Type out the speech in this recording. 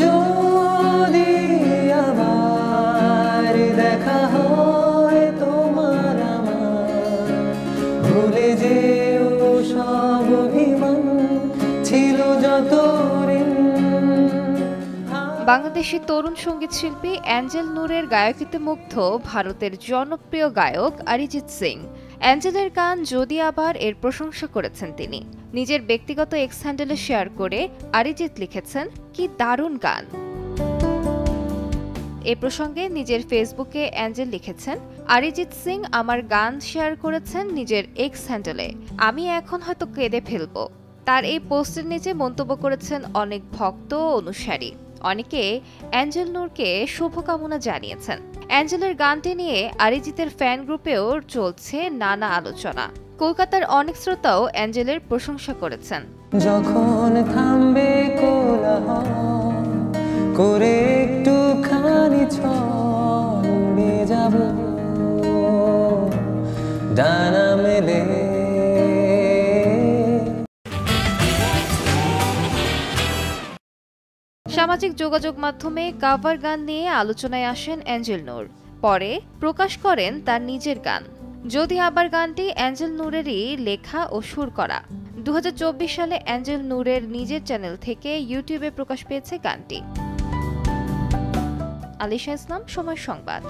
যদি আবার দেখা হয় তোমার আমার, ভুলে যেও সব অভিমান ছিল যত ঋণ। বাংলাদেশি তরুণ সঙ্গীত শিল্পী অ্যাঞ্জেল নূরের গায়কিতে মুগ্ধ ভারতের জনপ্রিয় গায়ক অরিজিৎ সিং। অ্যাঞ্জেলের গান যদি আবার এর প্রশংসা করেছেন তিনি। নিজের ব্যক্তিগত এক্স হ্যান্ডেলে শেয়ার করে অরিজিৎ লিখেছেন, কি দারুণ গান। এ প্রসঙ্গে নিজের ফেসবুকে অ্যাঞ্জেল লিখেছেন, অরিজিৎ সিং আমার গান শেয়ার করেছেন নিজের এক্স হ্যান্ডেলে, আমি এখন হয়তো কেঁদে ফেলব। তার এই পোস্টের নিচে মন্তব্য করেছেন অনেক ভক্ত ও অনুসারী। অনেকে অ্যাঞ্জেল নূরকে শুভকামনা জানিয়েছেন। অ্যাঞ্জেলের গানটি নিয়ে অরিজিতের ফ্যান গ্রুপেও চলছে নানা আলোচনা। কলকাতার অনেক শ্রোতাও অ্যাঞ্জেলের প্রশংসা করেছেন। যখন থামবে কোলাহল করে একটুখানি ছড়ে যাব ডানা মেলে। সামাজিক যোগাযোগ মাধ্যমে কাভার গান নিয়ে আলোচনায় আসেন অ্যাঞ্জেল নূর। পরে প্রকাশ করেন তার নিজের গান। যদি আবার গানটি অ্যাঞ্জেল নূরেরই লেখা ও সুর করা। 2024 সালে অ্যাঞ্জেল নূরের নিজের চ্যানেল থেকে ইউটিউবে প্রকাশ পেয়েছে গানটি। আলিশা ইসলাম, সময় সংবাদ।